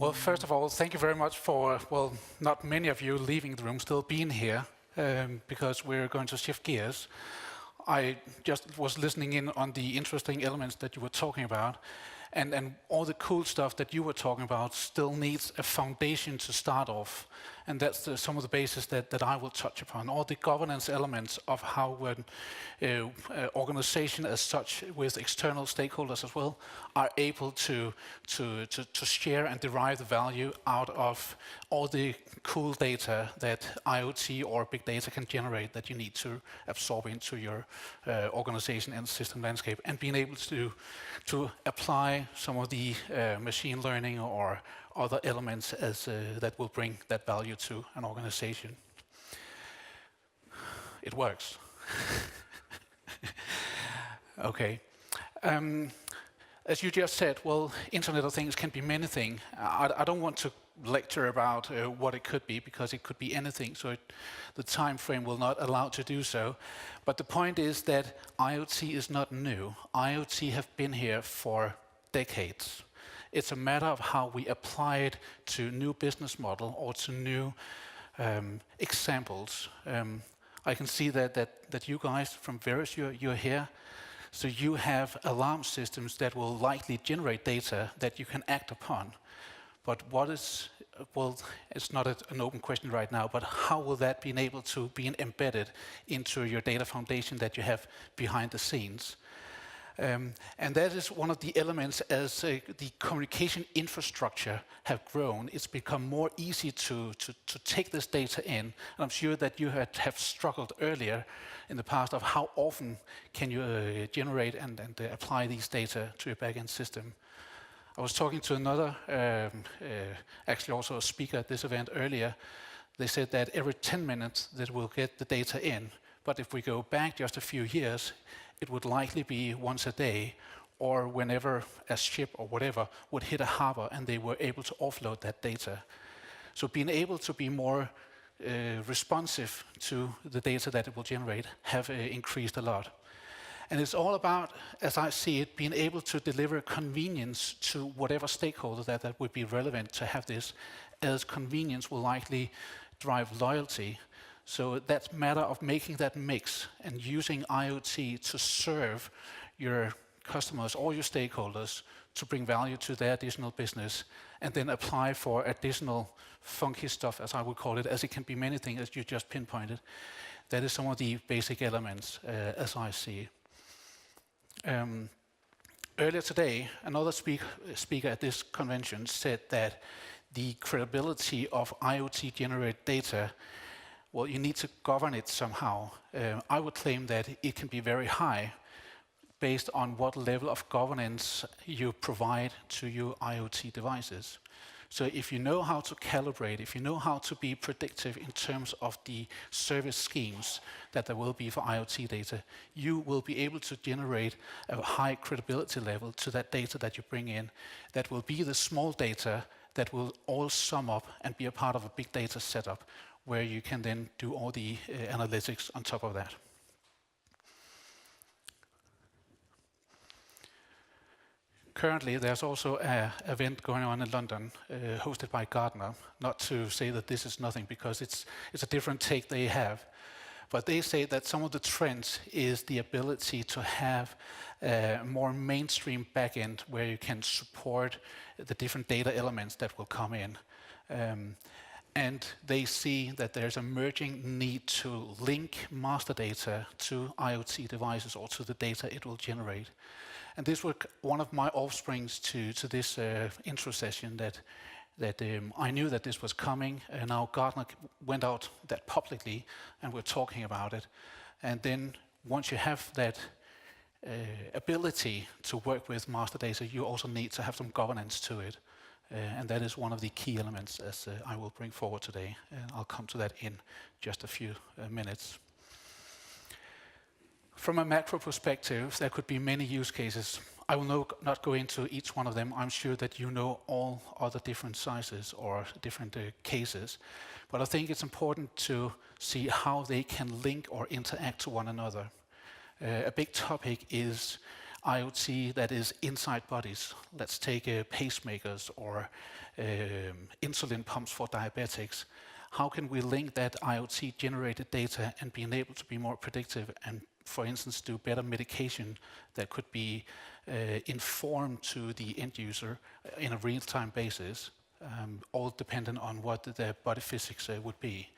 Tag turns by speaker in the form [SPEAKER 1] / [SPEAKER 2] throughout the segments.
[SPEAKER 1] Well, first of all, thank you very much for, well, not many of you leaving the room, still being here, because we're going to shift gears. I just was listening in on the interesting elements that you were talking about, and all the cool stuff that you were talking about still needs a foundation to start off. And that's some of the basis that I will touch upon. All the governance elements of how an organization as such, with external stakeholders as well, are able to share and derive the value out of all the cool data that IoT or big data can generate that you need to absorb into your organization and system landscape, and being able to apply some of the machine learning or other elements as that will bring that value to an organization. It works. Okay. As you just said, well, Internet of Things can be many things. I don't want to lecture about what it could be, because it could be anything, so the time frame will not allow to do so. But the point is that IoT is not new. IoT have been here for decades. It's a matter of how we apply it to new business model or to new examples. I can see that you guys from Verus, you're here. So you have alarm systems that will likely generate data that you can act upon. But what is, well, it's not an open question right now, but how will that be able to be embedded into your data foundation that you have behind the scenes? And that is one of the elements. As the communication infrastructure have grown, it's become more easy to take this data in. And I'm sure that you have struggled earlier in the past of how often can you generate and apply these data to your backend system. I was talking to another, actually also a speaker at this event earlier. They said that every 10 minutes that we'll get the data in. But if we go back just a few years, it would likely be once a day, or whenever a ship or whatever would hit a harbor and they were able to offload that data. So being able to be more responsive to the data that it will generate have increased a lot. And it's all about, as I see it, being able to deliver convenience to whatever stakeholder that would be relevant to have this, as convenience will likely drive loyalty. So that matter of making that mix and using IoT to serve your customers or your stakeholders to bring value to their additional business, and then apply for additional funky stuff, as I would call it, as it can be many things, as you just pinpointed. That is some of the basic elements as I see it. Earlier today, another speaker at this convention said that the credibility of IoT-generated data, well, you need to govern it somehow. I would claim that it can be very high based on what level of governance you provide to your IoT devices. So if you know how to calibrate, if you know how to be predictive in terms of the service schemes that there will be for IoT data, you will be able to generate a high credibility level to that data that you bring in. That will be the small data that will all sum up and be a part of a big data setup, where you can then do all the analytics on top of that. Currently, there's also an event going on in London, hosted by Gartner. Not to say that this is nothing, because it's a different take they have. But they say that some of the trends is the ability to have a more mainstream backend where you can support the different data elements that will come in. And they see that there's a merging need to link master data to IoT devices or to the data it will generate. And this was one of my offsprings to this intro session, that I knew that this was coming, and now Gartner went out that publicly and we're talking about it. And then once you have that ability to work with master data, you also need to have some governance to it. And that is one of the key elements as I will bring forward today. And I'll come to that in just a few minutes. From a macro perspective, there could be many use cases. I will not go into each one of them. I'm sure that you know all other different sizes or different cases. But I think it's important to see how they can link or interact to one another. A big topic is IoT that is inside bodies. Let's take pacemakers or insulin pumps for diabetics. How can we link that IoT-generated data and being able to be more predictive and, for instance, do better medication that could be informed to the end user in a real-time basis, all dependent on what their body physics would be.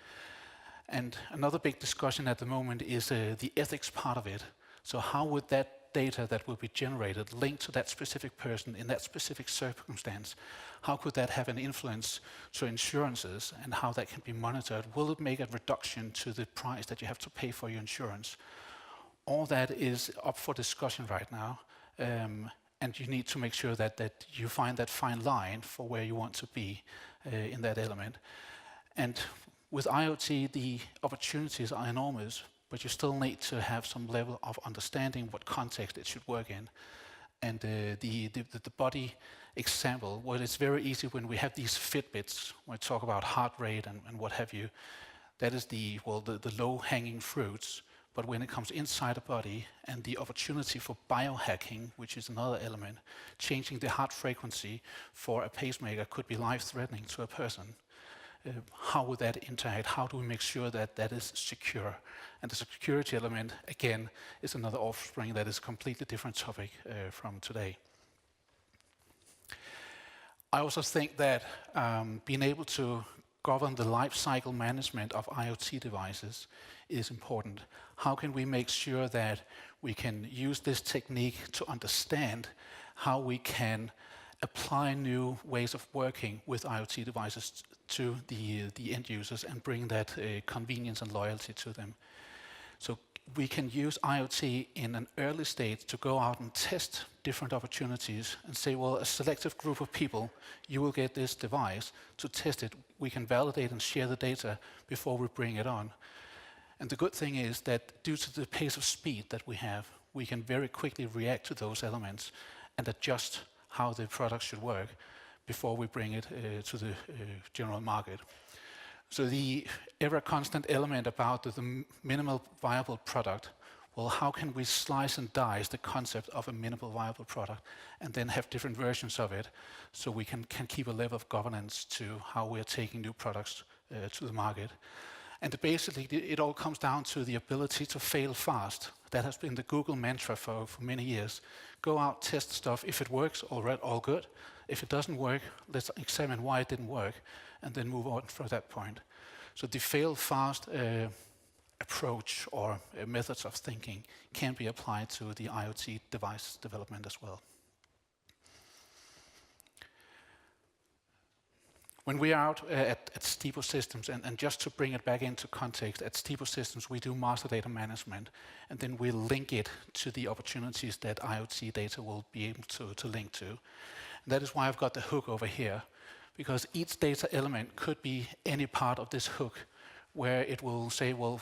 [SPEAKER 1] And another big discussion at the moment is the ethics part of it. So how would that data that will be generated linked to that specific person in that specific circumstance, how could that have an influence to insurances and how that can be monitored? Will it make a reduction to the price that you have to pay for your insurance? All that is up for discussion right now, and you need to make sure that you find that fine line for where you want to be in that element. And with IoT, the opportunities are enormous, but you still need to have some level of understanding what context it should work in. And the body example, well, it's very easy when we have these Fitbits, when we talk about heart rate and what have you, that is the low-hanging fruits. But when it comes inside a body and the opportunity for biohacking, which is another element, changing the heart frequency for a pacemaker could be life-threatening to a person. How would that interact? How do we make sure that that is secure? And the security element, again, is another offspring that is a completely different topic from today. I also think that being able to govern the lifecycle management of IoT devices is important. How can we make sure that we can use this technique to understand how we can apply new ways of working with IoT devices to the end users and bring that convenience and loyalty to them? So we can use IoT in an early stage to go out and test different opportunities and say, well, a selective group of people, you will get this device to test it. We can validate and share the data before we bring it on. And the good thing is that due to the pace of speed that we have, we can very quickly react to those elements and adjust how the product should work before we bring it to the general market. So the ever constant element about the minimal viable product, well, how can we slice and dice the concept of a minimal viable product and then have different versions of it so we can keep a level of governance to how we're taking new products to the market. And basically, it all comes down to the ability to fail fast. That has been the Google mantra for many years. Go out, test stuff. If it works, all good. If it doesn't work, let's examine why it didn't work, and then move on from that point. So the fail fast approach or methods of thinking can be applied to the IoT device development as well. When we are out at Stibo Systems, and just to bring it back into context, at Stibo Systems we do master data management, and then we link it to the opportunities that IoT data will be able to link to. And that is why I've got the hook over here, because each data element could be any part of this hook, where it will say, well,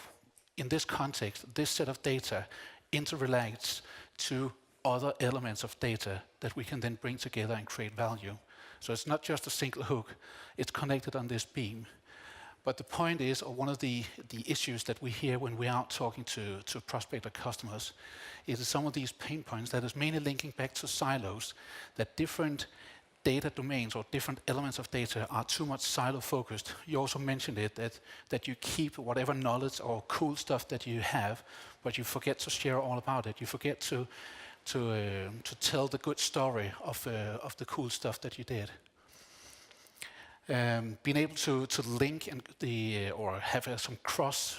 [SPEAKER 1] in this context, this set of data interrelates to other elements of data that we can then bring together and create value. So it's not just a single hook, it's connected on this beam. But the point is, or one of the issues that we hear when we're out talking to prospect or customers, is some of these pain points that is mainly linking back to silos, that different data domains or different elements of data are too much silo-focused. You also mentioned it, that you keep whatever knowledge or cool stuff that you have, but you forget to share all about it. You forget to tell the good story of the cool stuff that you did. Being able to link and or have some cross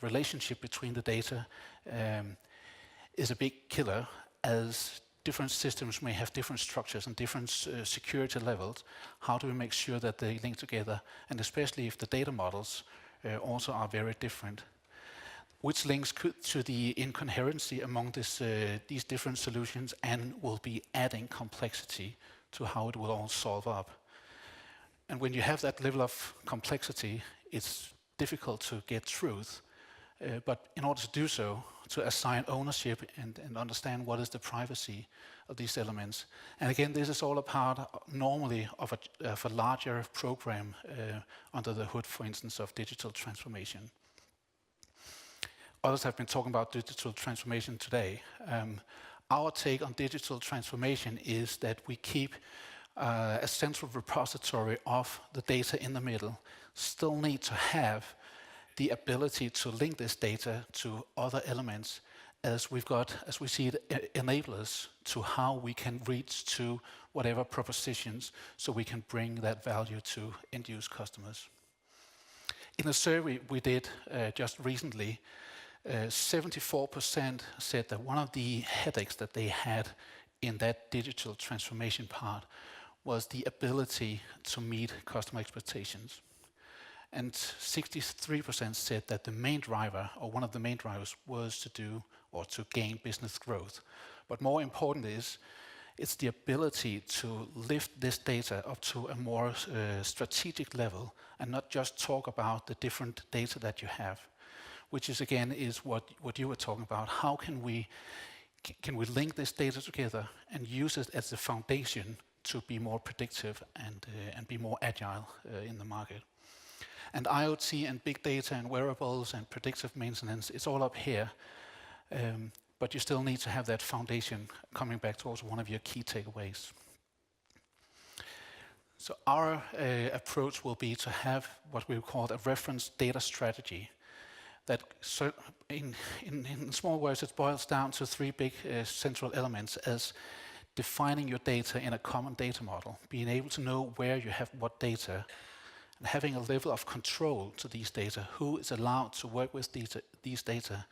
[SPEAKER 1] relationship between the data is a big killer, as different systems may have different structures and different security levels. How do we make sure that they link together, and especially if the data models also are very different? Which links to the incoherency among these different solutions and will be adding complexity to how it will all solve up. And when you have that level of complexity, it's difficult to get truth. But in order to do so, to assign ownership and understand what is the privacy of these elements. And again, this is all a part normally of a larger program under the hood, for instance, of digital transformation. Others have been talking about digital transformation today. our take on digital transformation is that we keep a central repository of the data in the middle, still need to have the ability to link this data to other elements, as we see it enablers to how we can reach to whatever propositions, so we can bring that value to end-use customers. In a survey we did just recently, 74% said that one of the headaches that they had in that digital transformation part was the ability to meet customer expectations. And 63% said that the main driver, or one of the main drivers, was to do or to gain business growth. But more important is, it's the ability to lift this data up to a more strategic level and not just talk about the different data that you have, which is again is what you were talking about. How can we link this data together and use it as the foundation to be more predictive and be more agile in the market? And IoT and big data and wearables and predictive maintenance, it's all up here. But you still need to have that foundation, coming back to also one of your key takeaways. So our approach will be to have what we call a reference data strategy. That in small words, it boils down to three big central elements as defining your data in a common data model, being able to know where you have what data, and having a level of control to these data, who is allowed to work with these data.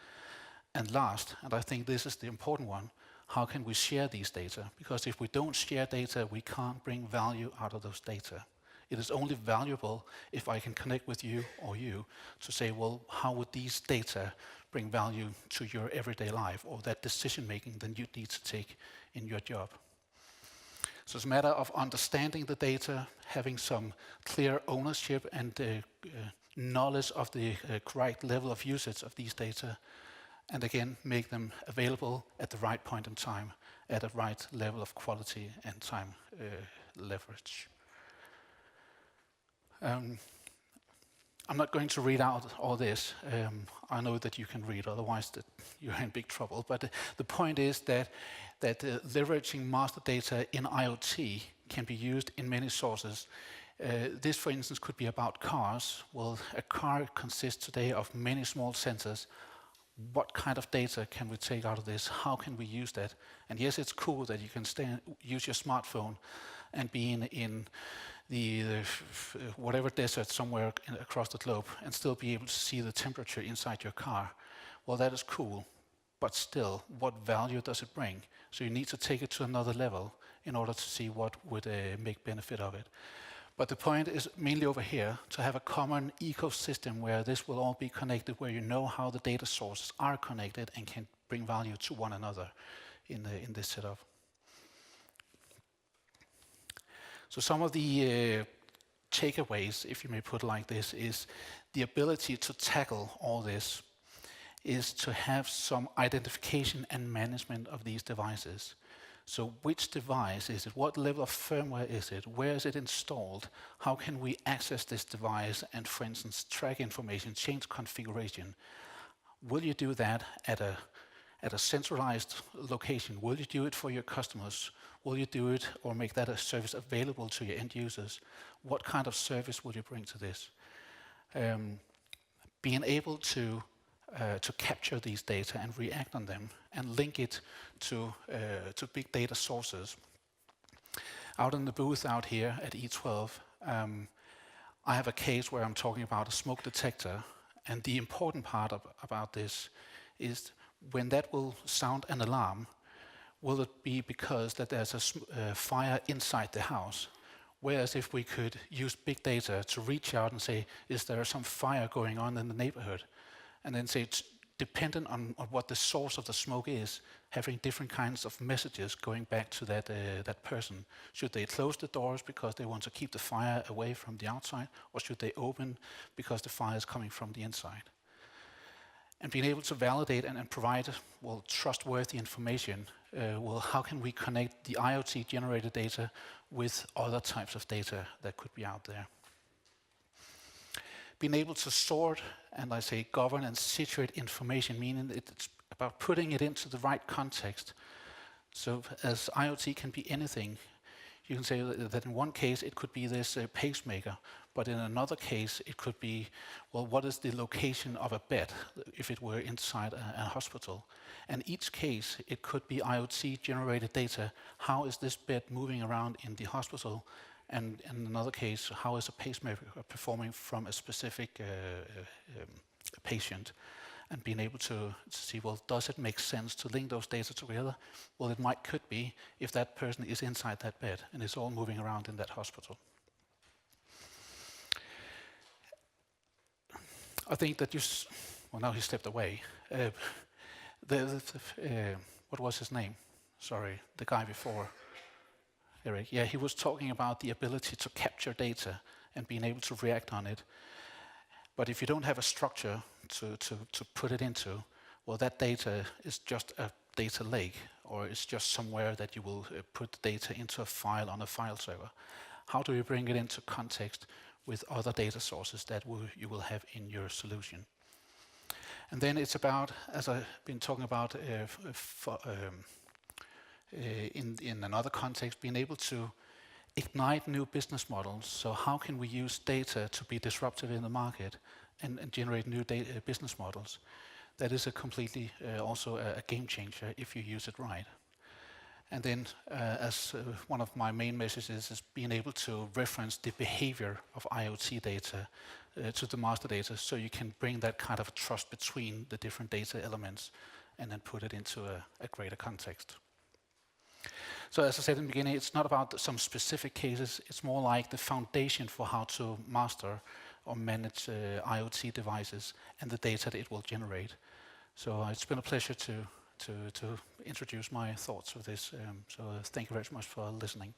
[SPEAKER 1] And last, and I think this is the important one, how can we share these data? Because if we don't share data, we can't bring value out of those data. It is only valuable if I can connect with you or you to say, well, how would these data bring value to your everyday life or that decision making that you need to take in your job? So it's a matter of understanding the data, having some clear ownership and knowledge of the correct level of usage of these data, and again, make them available at the right point in time, at the right level of quality and time leverage. I'm not going to read out all this. I know that you can read, otherwise that you're in big trouble. But the point is that leveraging master data in IoT can be used in many sources. This, for instance, could be about cars. Well, a car consists today of many small sensors. What kind of data can we take out of this? How can we use that? And yes, it's cool that you can use your smartphone and be in the whatever desert somewhere across the globe and still be able to see the temperature inside your car. Well, that is cool, but still, what value does it bring? So you need to take it to another level in order to see what would make benefit of it. But the point is mainly over here, to have a common ecosystem where this will all be connected, where you know how the data sources are connected and can bring value to one another in this setup. So some of the takeaways, if you may put it like this, is the ability to tackle all this is to have some identification and management of these devices. So which device is it? What level of firmware is it? Where is it installed? How can we access this device and, for instance, track information, change configuration? Will you do that at a centralized location? Will you do it for your customers? Will you do it or make that a service available to your end users? What kind of service will you bring to this? Being able to capture these data and react on them and link it to big data sources. Out in the booth out here at E12, I have a case where I'm talking about a smoke detector, and the important part about this is when that will sound an alarm, will it be because that there's a fire inside the house? Whereas if we could use big data to reach out and say, is there some fire going on in the neighborhood? And then say, it's dependent on what the source of the smoke is, having different kinds of messages going back to that person. Should they close the doors because they want to keep the fire away from the outside, or should they open because the fire is coming from the inside? And being able to validate and provide trustworthy information. How can we connect the IoT generated data with other types of data that could be out there? Being able to sort and I say govern and situate information, meaning it's about putting it into the right context So as IoT can be anything, you can say that in one case it could be this pacemaker, but in another case it could be, well, what is the location of a bed if it were inside a hospital? And each case it could be IoT generated data. How is this bed moving around in the hospital? And in another case, how is a pacemaker performing from a specific patient? And being able to see, well, does it make sense to link those data together? Well, it could be if that person is inside that bed and is all moving around in that hospital. I think that well, now he stepped away. What was his name? Sorry, the guy before. Eric. Yeah, he was talking about the ability to capture data and being able to react on it. But if you don't have a structure to put it into, well, that data is just a data lake, or it's just somewhere that you will put the data into a file on a file server. How do you bring it into context with other data sources that you will have in your solution? And then it's about, as I've been talking about in another context, being able to ignite new business models. So how can we use data to be disruptive in the market and generate new business models? That is a completely also a game changer if you use it right. And then as one of my main messages is being able to reference the behavior of IoT data to the master data, so you can bring that kind of trust between the different data elements and then put it into a greater context. So as I said in the beginning, it's not about some specific cases, it's more like the foundation for how to master or manage IoT devices and the data that it will generate. So it's been a pleasure to introduce my thoughts of this. So thank you very much for listening.